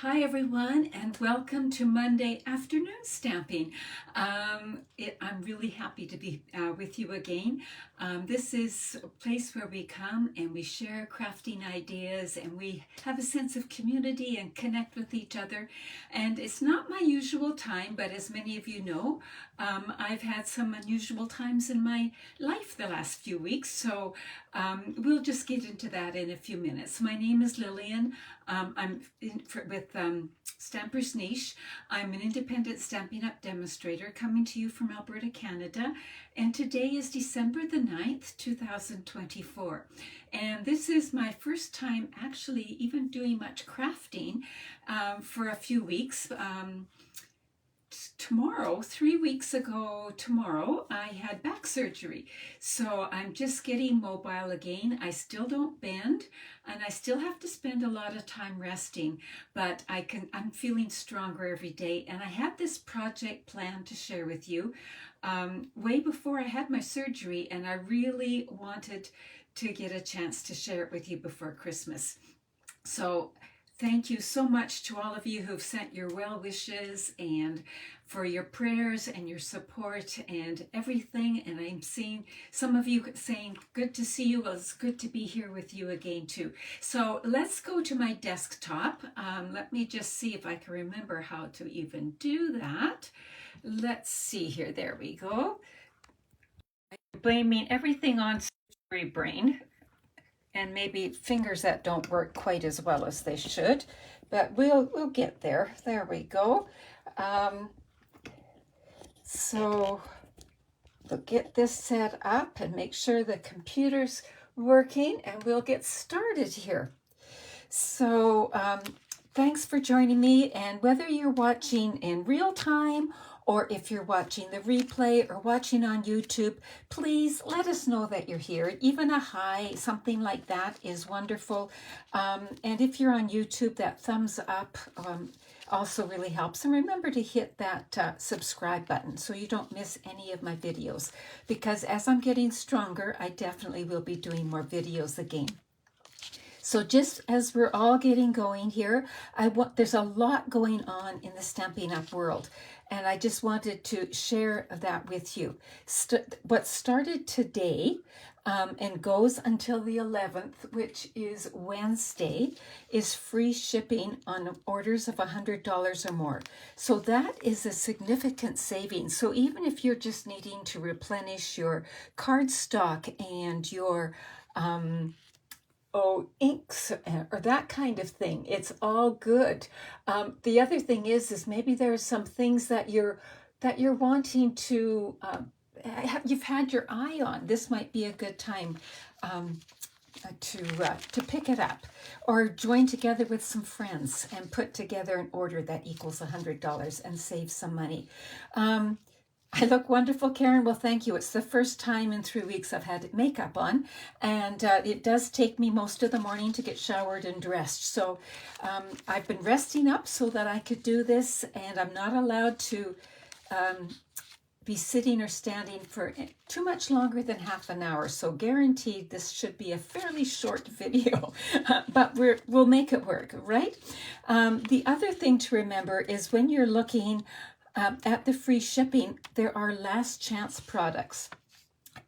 Hi everyone, and welcome to Monday afternoon stamping. I'm really happy to be with you again. This is a place where we come and we share crafting ideas and we have a sense of community and connect with each other. And it's not my usual time, but as many of you know, I've had some unusual times in my life the last few weeks, so we'll just get into that in a few minutes. My name is Lillian. With Stampers Niche. I'm an independent Stampin' Up! Demonstrator coming to you from Alberta, Canada. And today is December the 9th, 2024. And this is my first time actually even doing much crafting for a few weeks. Tomorrow, 3 weeks ago tomorrow, I had back surgery. So I'm just getting mobile again. I still don't bend and I still have to spend a lot of time resting, but I'm feeling stronger every day. And I had this project planned to share with you way before I had my surgery, and I really wanted to get a chance to share it with you before Christmas. So thank you so much to all of you who've sent your well wishes and for your prayers and your support and everything. And I'm seeing some of you saying, good to see you. Well, it's good to be here with you again too. So let's go to my desktop. Let me just see if I can remember how to even do that. Let's see here. There we go. I'm blaming everything on surgery brain and maybe fingers that don't work quite as well as they should, but we'll get there. There we go. So we'll get this set up and make sure the computer's working, and we'll get started here. So thanks for joining me, and whether you're watching in real time or if you're watching the replay or watching on YouTube, please let us know that you're here. Even a hi, something like that is wonderful. And if you're on YouTube, that thumbs up also really helps. And remember to hit that subscribe button so you don't miss any of my videos, because as I'm getting stronger, I definitely will be doing more videos again. So just as we're all getting going here, there's a lot going on in the Stampin' Up! World, and I just wanted to share that with you. What started today and goes until the 11th, which is Wednesday, is free shipping on orders of $100 or more. So that is a significant saving. So even if you're just needing to replenish your cardstock and your inks or that kind of thing, it's all good. The other thing is maybe there are some things that you're wanting to you've had your eye on. This might be a good time to pick it up, or join together with some friends and put together an order that equals $100 and save some money. I look wonderful, Karen. Well, thank you. It's the first time in 3 weeks I've had makeup on, and it does take me most of the morning to get showered and dressed. So I've been resting up so that I could do this, and I'm not allowed to be sitting or standing for too much longer than half an hour. So guaranteed this should be a fairly short video, but we'll make it work, right? The other thing to remember is when you're looking at the free shipping, there are last chance products.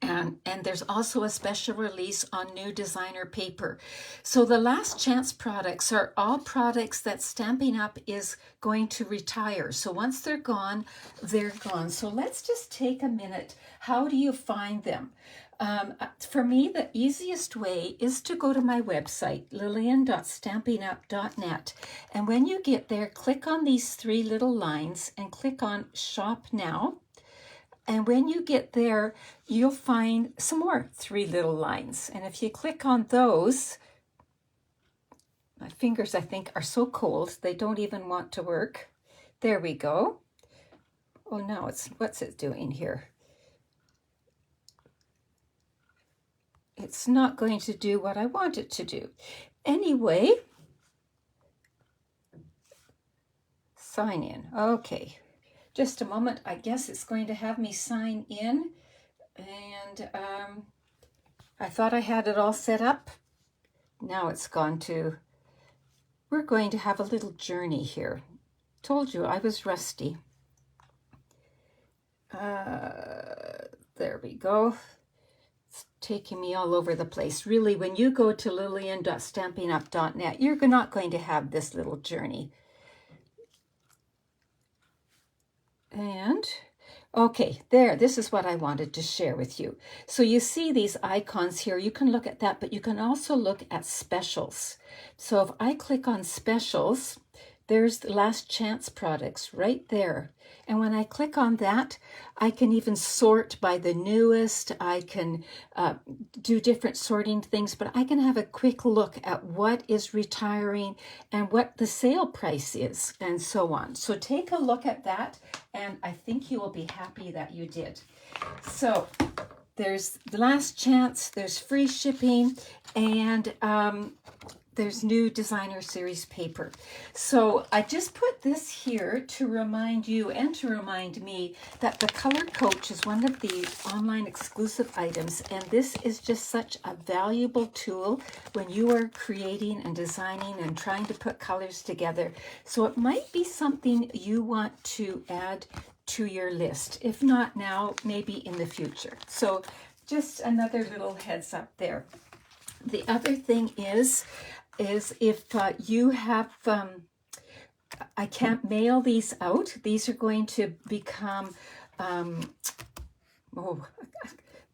And there's also a special release on new designer paper. So the last chance products are all products that Stampin' Up! Is going to retire. So once they're gone, they're gone. So let's just take a minute. How do you find them? For me, the easiest way is to go to my website, lillian.stampinup.net. And when you get there, click on these three little lines and click on Shop Now. And when you get there, you'll find some more three little lines. And if you click on those, my fingers, I think, are so cold, they don't even want to work. There we go. Oh, now what's it doing here? It's not going to do what I want it to do. Anyway, sign in. Okay, just a moment. I guess it's going to have me sign in. And I thought I had it all set up. Now it's gone to we're going to have a little journey here. Told you I was rusty. There we go. It's taking me all over the place. Really, when you go to lillian.stampingup.net, you're not going to have this little journey. And okay, there, this is what I wanted to share with you. So you see these icons here, you can look at that, but you can also look at specials. So if I click on specials, there's the last chance products right there. And when I click on that, I can even sort by the newest. I can do different sorting things, but I can have a quick look at what is retiring and what the sale price is and so on. So take a look at that, and I think you will be happy that you did. So there's the last chance, there's free shipping, and there's new designer series paper. So I just put this here to remind you and to remind me that the Color Coach is one of the online exclusive items, and this is just such a valuable tool when you are creating and designing and trying to put colors together. So it might be something you want to add to your list. If not now, maybe in the future. So just another little heads up there. The other thing is if you have, I can't mail these out. These are going to become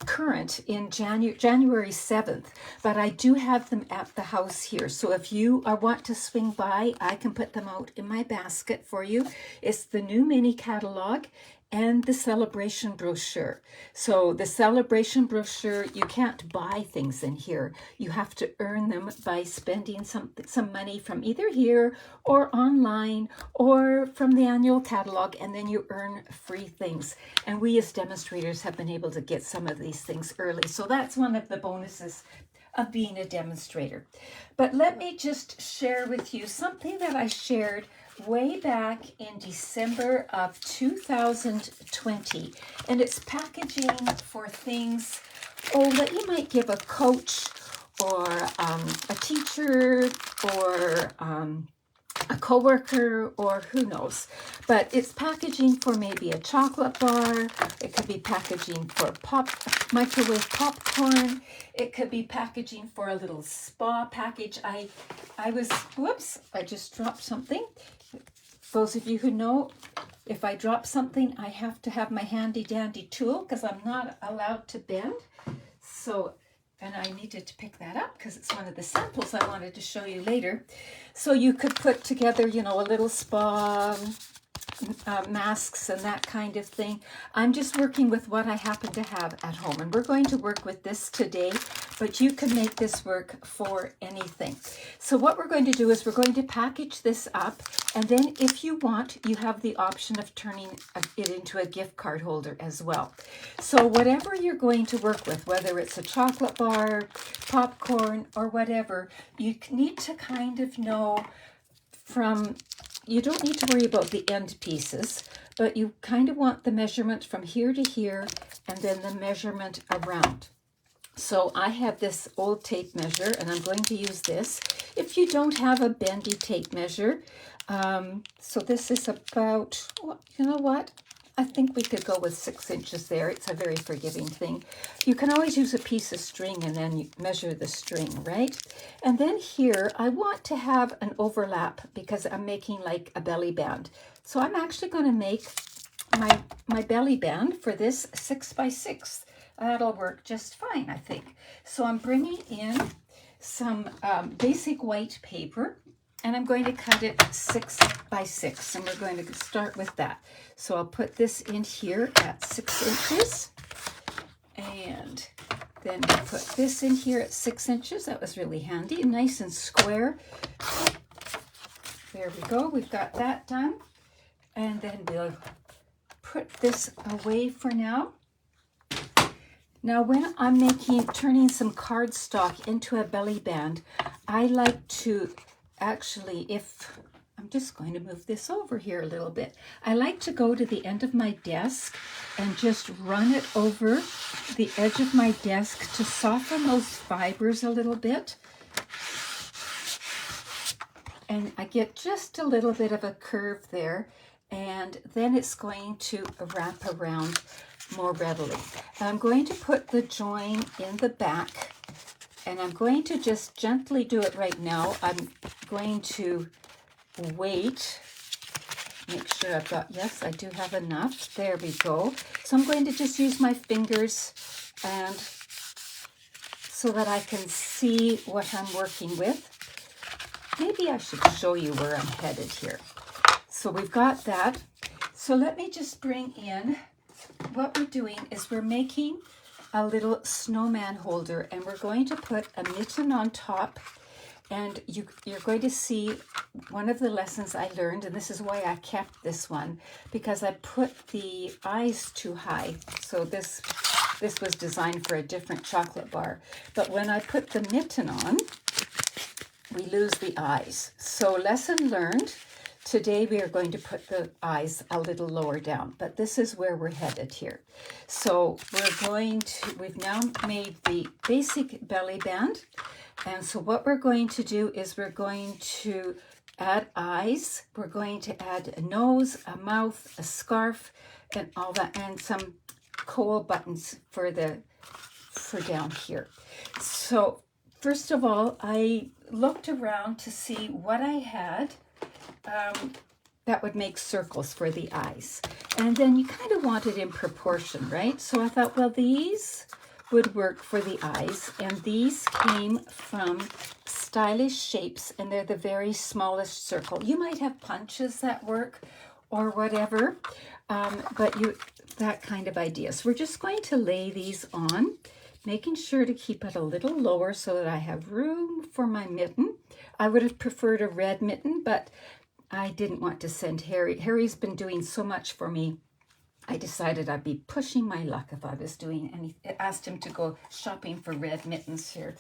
current in January 7th, but I do have them at the house here. So if you want to swing by, I can put them out in my basket for you. It's the new mini catalog and the celebration brochure. So the celebration brochure, you can't buy things in here. You have to earn them by spending some money from either here or online or from the annual catalog, and then you earn free things. And we as demonstrators have been able to get some of these things early. So that's one of the bonuses of being a demonstrator. But let me just share with you something that I shared way back in December of 2020, and it's packaging for things that you might give a coach or a teacher or a coworker, or who knows, but it's packaging for maybe a chocolate bar. It could be packaging for microwave popcorn. It could be packaging for a little spa package. I just dropped something. Those of you who know, if I drop something, I have to have my handy dandy tool because I'm not allowed to bend. So, and I needed to pick that up because it's one of the samples I wanted to show you later. So you could put together, you know, a little spa masks and that kind of thing. I'm just working with what I happen to have at home, and we're going to work with this today, but you can make this work for anything. So what we're going to do is we're going to package this up, and then if you want, you have the option of turning it into a gift card holder as well. So whatever you're going to work with, whether it's a chocolate bar, popcorn, or whatever, you need to kind of know you don't need to worry about the end pieces, but you kind of want the measurement from here to here and then the measurement around. So I have this old tape measure, and I'm going to use this. If you don't have a bendy tape measure, so this is about, you know what? I think we could go with 6 inches there. It's a very forgiving thing. You can always use a piece of string and then you measure the string, right? And then here, I want to have an overlap because I'm making like a belly band. So I'm actually going to make my belly band for this 6 by 6. That'll work just fine, I think. So I'm bringing in some basic white paper, and I'm going to cut it 6 by 6, and we're going to start with that. So I'll put this in here at 6 inches, and then we'll put this in here at 6 inches. That was really handy, nice and square. There we go, we've got that done. And then we'll put this away for now. Now when I'm turning some cardstock into a belly band, I like to actually, I'm just going to move this over here a little bit. I like to go to the end of my desk and just run it over the edge of my desk to soften those fibers a little bit. and I get just a little bit of a curve there, and then it's going to wrap around more readily. And I'm going to put the join in the back, and I'm going to just gently do it right now. I'm going to wait, make sure I've got, yes, I do have enough. There we go. So I'm going to just use my fingers and so that I can see what I'm working with. Maybe I should show you where I'm headed here. So we've got that. So let me just bring in, what we're doing is we're making a little snowman holder, and we're going to put a mitten on top. And you're going to see one of the lessons I learned, and this is why I kept this one, because I put the eyes too high. So this was designed for a different chocolate bar. But when I put the mitten on, we lose the eyes. So lesson learned. Today we are going to put the eyes a little lower down, but this is where we're headed here. So we've now made the basic belly band. And so what we're going to do is we're going to add eyes. We're going to add a nose, a mouth, a scarf, and all that, and some kohl buttons for down here. So first of all, I looked around to see what I had that would make circles for the eyes. And then you kind of want it in proportion, right? So I thought, well, these would work for the eyes, and these came from Stylish Shapes, and they're the very smallest circle. You might have punches that work or whatever, but that kind of idea. So we're just going to lay these on, making sure to keep it a little lower so that I have room for my mitten. I would have preferred a red mitten, but I didn't want to send Harry. Harry's been doing so much for me. I decided I'd be pushing my luck if I was doing anything. I asked him to go shopping for red mittens here.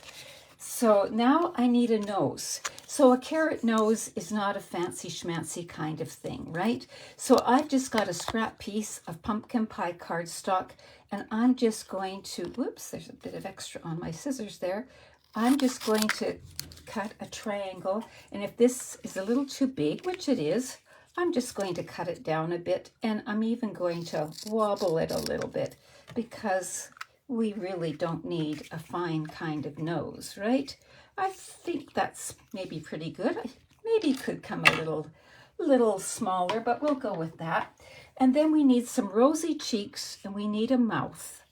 So now I need a nose. So a carrot nose is not a fancy schmancy kind of thing, right? So I've just got a scrap piece of pumpkin pie cardstock, and I'm just going to, whoops, there's a bit of extra on my scissors there. I'm just going to cut a triangle, and if this is a little too big, which it is, I'm just going to cut it down a bit, and I'm even going to wobble it a little bit because we really don't need a fine kind of nose, right? I think that's maybe pretty good. Maybe could come a little smaller, but we'll go with that. And then we need some rosy cheeks, and we need a mouth.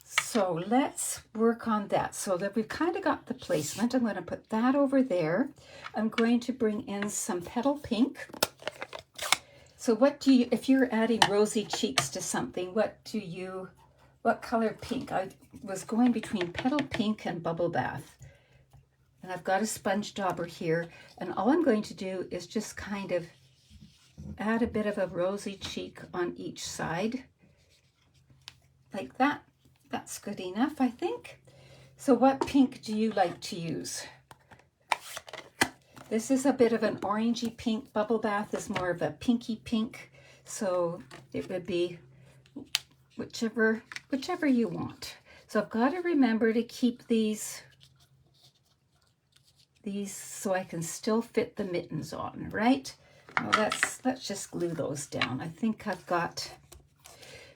So let's work on that. So that we've kind of got the placement. I'm going to put that over there. I'm going to bring in some petal pink. So if you're adding rosy cheeks to something, what color pink? I was going between petal pink and bubble bath. And I've got a sponge dauber here. And all I'm going to do is just kind of add a bit of a rosy cheek on each side. Like that. That's good enough, I think. So what pink do you like to use? This is a bit of an orangey pink. Bubble bath is more of a pinky pink. So it would be whichever you want. So I've got to remember to keep these so I can still fit the mittens on, right? Well, let's just glue those down. I think I've got.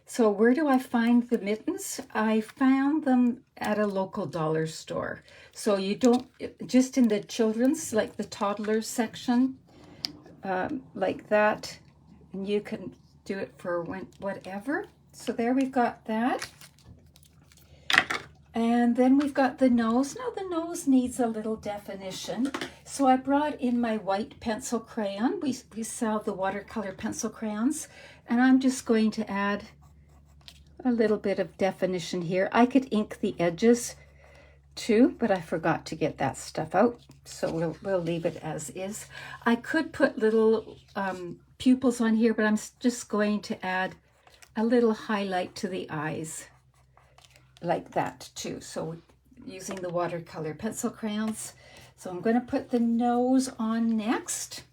So where do I find the mittens? I found them at a local dollar store. So you don't, just in the children's, like the toddlers section, like that. And you can do it for whatever. So there we've got that. And then we've got the nose. Now the nose needs a little definition. So I brought in my white pencil crayon. We sell the watercolor pencil crayons. And I'm just going to add a little bit of definition here. I could ink the edges too, but I forgot to get that stuff out. So we'll leave it as is. I could put little pupils on here, but I'm just going to add a little highlight to the eyes like that too. So using the watercolor pencil crayons. So I'm going to put the nose on next.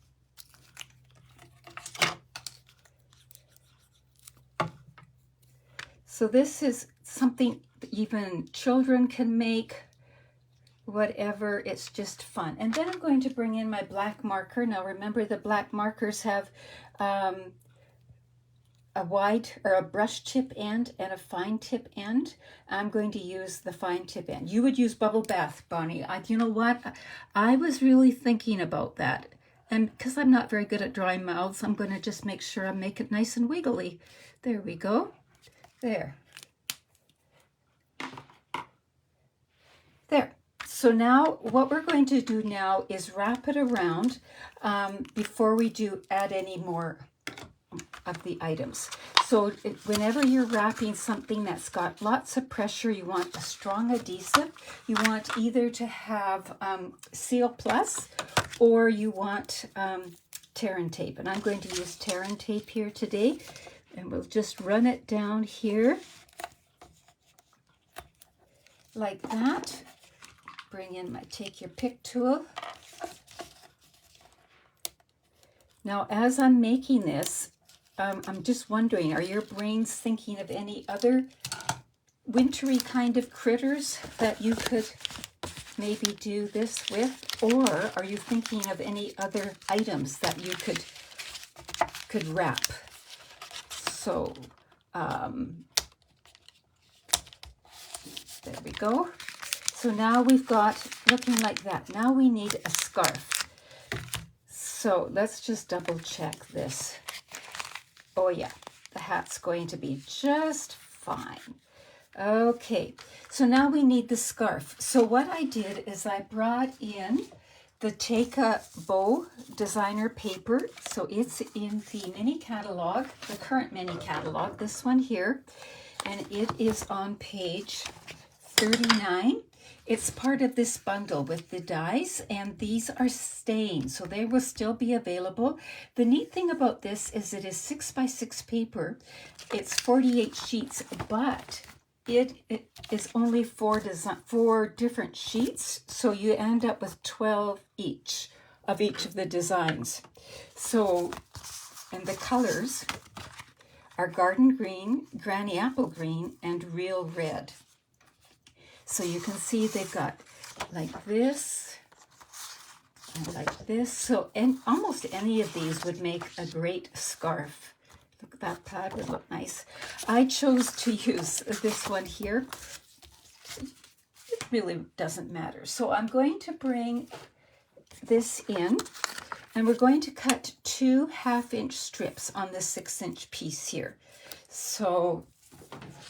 So this is something that even children can make. whatever. It's just fun. And then I'm going to bring in my black marker. Now remember, the black markers have a wide or a brush tip end and a fine tip end. I'm going to use the fine tip end. You would use Bubble Bath, Bonnie. You know what? I was really thinking about that. And because I'm not very good at drawing mouths, I'm going to just make sure I make it nice and wiggly. There we go. There. There. So now what we're going to do now is wrap it around before we add any more of the items. So whenever you're wrapping something that's got lots of pressure, you want a strong adhesive. You want either to have Seal Plus or you want tear and tape. And I'm going to use tear and tape here today. And we'll just run it down here like that. Bring in my take your pick tool. Now, as I'm making this, I'm just wondering, are your brains thinking of any other wintry kind of critters that you could maybe do this with? Or are you thinking of any other items that you could wrap? So, there we go. So now we've got looking like that. Now we need a scarf. So let's just double check this. Oh yeah, the hat's going to be just fine. Okay, so now we need the scarf. So what I did is I brought in the Take-A Bow designer paper. So it's in the mini catalog, the current mini catalog, this one here. And it is on page 39. It's part of this bundle with the dies, and these are staying, so they will still be available. The neat thing about this is it is 6x6 paper. It's 48 sheets, but it is only four different sheets, so you end up with 12 each of the designs. So, and the colors are Garden Green, Granny Apple Green, and Real Red. So you can see they've got like this and like this. So almost any of these would make a great scarf. Look at that pad, would look nice. I chose to use this one here. It really doesn't matter. So I'm going to bring this in and we're going to cut 2 half-inch strips on this 6-inch piece here. So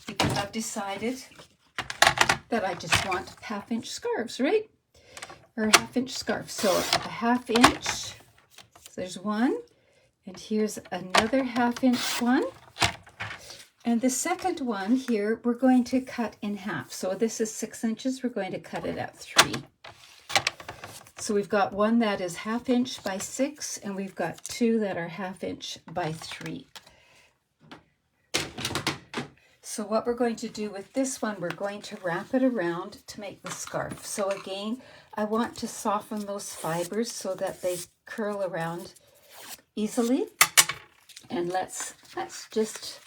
because I've decided that I just want half-inch scarves, right? Or a half-inch scarf. So a half-inch, so there's one, and here's another half-inch one. And the second one here, we're going to cut in half. So this is 6 inches, we're going to cut it at 3. So we've got one that is 1/2 inch by 6, and we've got 2 that are 1/2 inch by 3. So what we're going to do with this one, we're going to wrap it around to make the scarf. So again, I want to soften those fibers so that they curl around easily. And let's just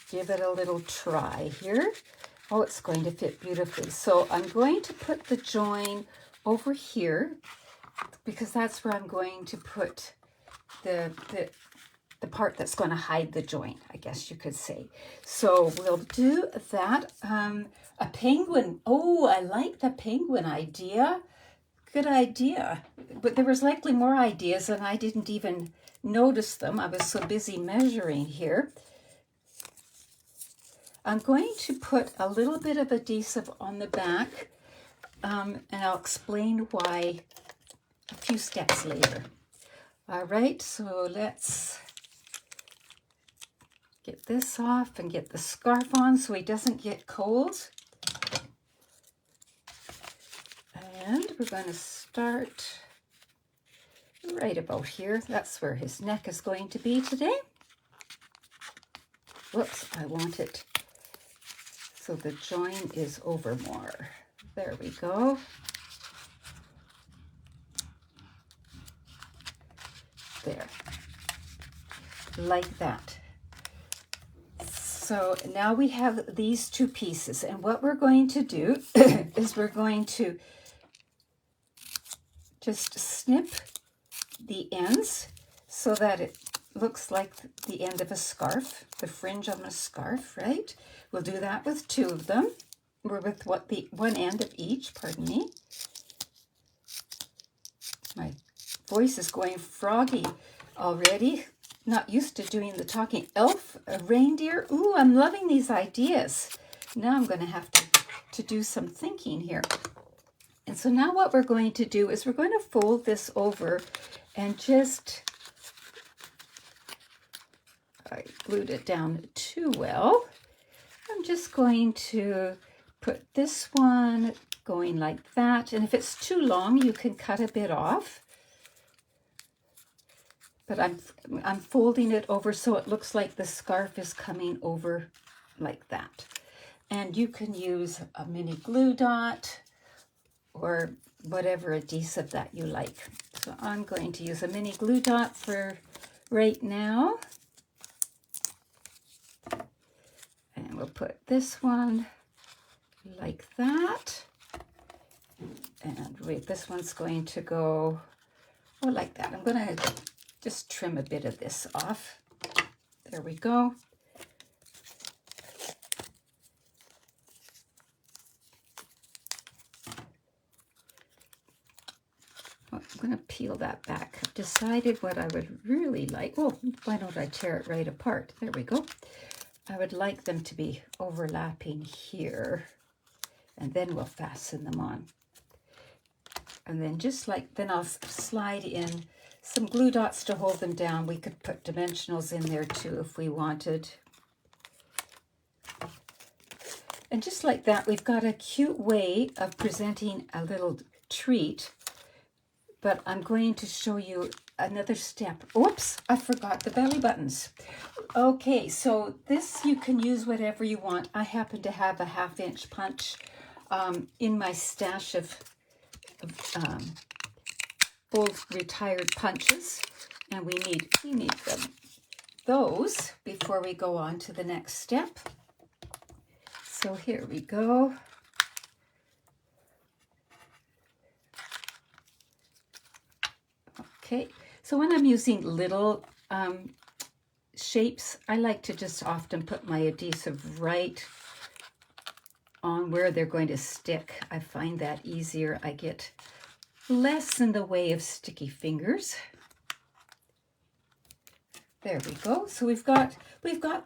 give it a little try here. Oh, it's going to fit beautifully. So I'm going to put the join over here because that's where I'm going to put the part that's going to hide the joint, I guess you could say. So we'll do that. A penguin. Oh, I like the penguin idea. Good idea. But there was likely more ideas and I didn't even notice them. I was so busy measuring here. I'm going to put a little bit of adhesive on the back and I'll explain why a few steps later. All right, so let's get this off and get the scarf on so he doesn't get cold. And we're going to start right about here. That's where his neck is going to be today. Whoops, I want it so the join is over more. There we go. There. Like that. So now we have these two pieces, and what we're going to do is we're going to just snip the ends so that it looks like the end of a scarf, the fringe on a scarf, right? We'll do that with 2 of them, or with one end of each, pardon me. My voice is going froggy already. Not used to doing the talking. Elf, a reindeer. Ooh, I'm loving these ideas. Now I'm going to have to do some thinking here. And so now what we're going to do is we're going to fold this over and just, I glued it down too well. I'm just going to put this one going like that. And if it's too long, you can cut a bit off. But I'm folding it over so it looks like the scarf is coming over like that. And you can use a mini glue dot or whatever adhesive that you like. So I'm going to use a mini glue dot for right now. And we'll put this one like that. And wait, this one's going to go, oh, like that. I'm going to just trim a bit of this off. There we go. I'm going to peel that back. I've decided what I would really like. Oh, why don't I tear it right apart? There we go. I would like them to be overlapping here. And then we'll fasten them on. And then then I'll slide in some glue dots to hold them down. We could put dimensionals in there too if we wanted. And just like that, we've got a cute way of presenting a little treat. But I'm going to show you another step. Oops, I forgot the belly buttons. Okay, so this you can use whatever you want. I happen to have a 1/2-inch punch in my stash of old retired punches, and we need them. Those before we go on to the next step. So here we go. Okay, so when I'm using little shapes, I like to just often put my adhesive right on where they're going to stick. I find that easier. I get less in the way of sticky fingers. There we go. So we've got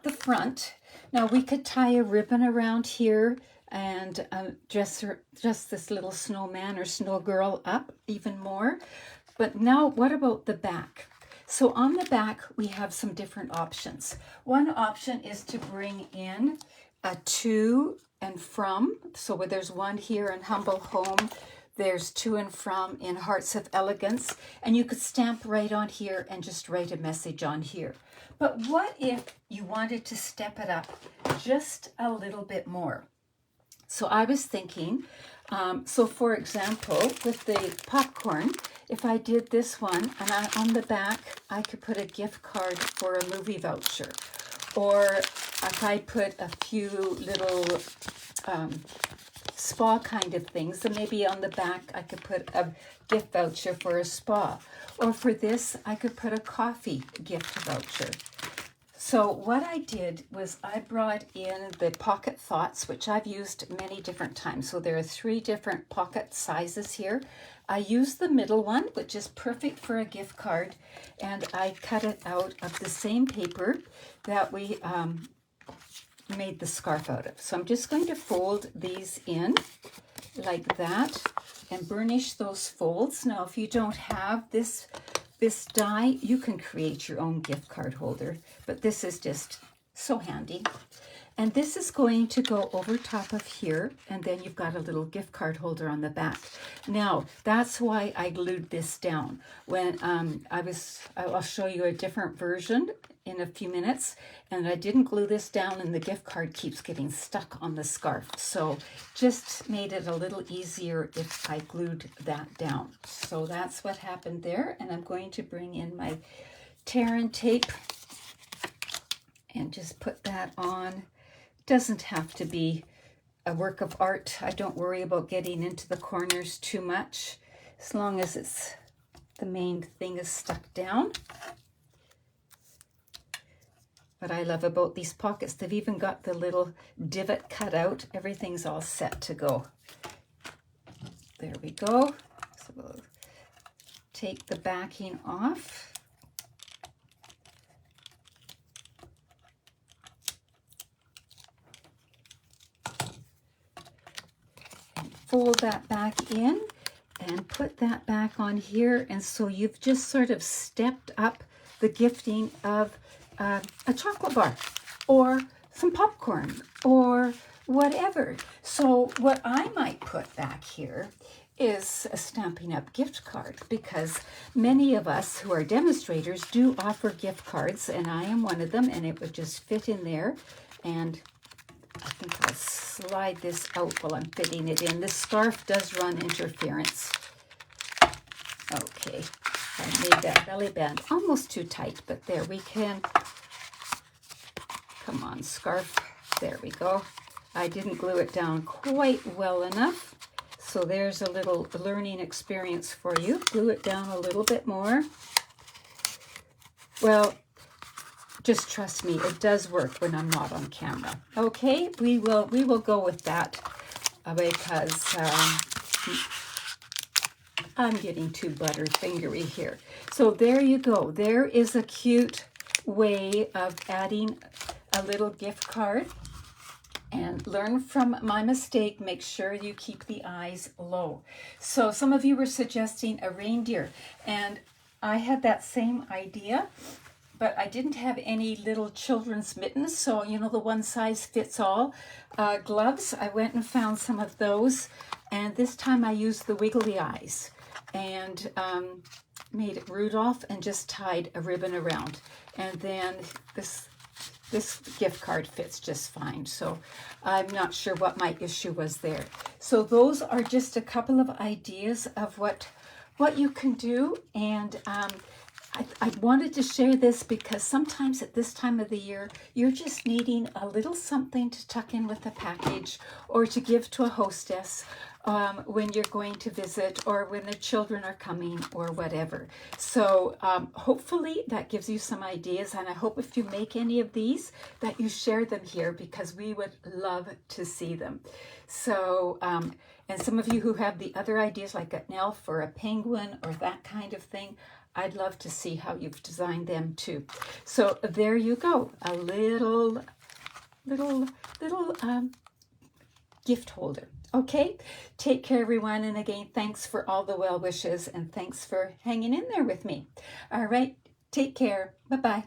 the front. Now we could tie a ribbon around here and dress this little snowman or snow girl up even more. But now what about the back? So on the back, we have some different options. One option is to bring in a to and from. So where there's one here in Humble Home, there's to and from in Hearts of Elegance. And you could stamp right on here and just write a message on here. But what if you wanted to step it up just a little bit more? So I was thinking, so for example, with the popcorn, if I did this one and on the back, I could put a gift card for a movie voucher. Or if I put a few little spa kind of things, so maybe on the back I could put a gift voucher for a spa. Or for this, I could put a coffee gift voucher. So what I did was I brought in the Pocket Thoughts, which I've used many different times. So there are 3 different pocket sizes here. I used the middle one, which is perfect for a gift card, and I cut it out of the same paper that we made the scarf out of. So I'm just going to fold these in like that and burnish those folds. Now, if you don't have this die, you can create your own gift card holder, but this is just so handy. And this is going to go over top of here, and then you've got a little gift card holder on the back. Now, that's why I glued this down. When I'll show you a different version in a few minutes, and I didn't glue this down, and the gift card keeps getting stuck on the scarf. So just made it a little easier if I glued that down. So that's what happened there, and I'm going to bring in my Terran tape and just put that on. Doesn't have to be a work of art. I don't worry about getting into the corners too much. as long as it's the main thing is stuck down. What I love about these pockets, they've even got the little divot cut out. Everything's all set to go. There we go. So we'll take the backing off. And fold that back in and put that back on here. And so you've just sort of stepped up the gifting of a chocolate bar or some popcorn or whatever. So what I might put back here is a Stampin' Up! Gift card, because many of us who are demonstrators do offer gift cards, and I am one of them, and it would just fit in there. And I think I'll slide this out while I'm fitting it in. This scarf does run interference. Okay, I made that belly band almost too tight, but there we can. Come on, scarf. There we go. I didn't glue it down quite well enough. So there's a little learning experience for you. Glue it down a little bit more. Well, just trust me, it does work when I'm not on camera. Okay, we will go with that because I'm getting too butterfingery here. So there you go. There is a cute way of adding a little gift card. And learn from my mistake. Make sure you keep the eyes low. So some of you were suggesting a reindeer, and I had that same idea, but I didn't have any little children's mittens. So, you know, the one size fits all gloves. I went and found some of those, and this time I used the wiggly eyes and made it Rudolph and just tied a ribbon around. And then this gift card fits just fine. So I'm not sure what my issue was there. So those are just a couple of ideas of what you can do. And I wanted to share this because sometimes at this time of the year, you're just needing a little something to tuck in with a package or to give to a hostess when you're going to visit or when the children are coming or whatever. So hopefully that gives you some ideas, and I hope if you make any of these that you share them here, because we would love to see them. So and some of you who have the other ideas like an elf or a penguin or that kind of thing, I'd love to see how you've designed them too. So there you go, a little gift holder. Okay, take care, everyone. And again, thanks for all the well wishes and thanks for hanging in there with me. All right, take care. Bye-bye.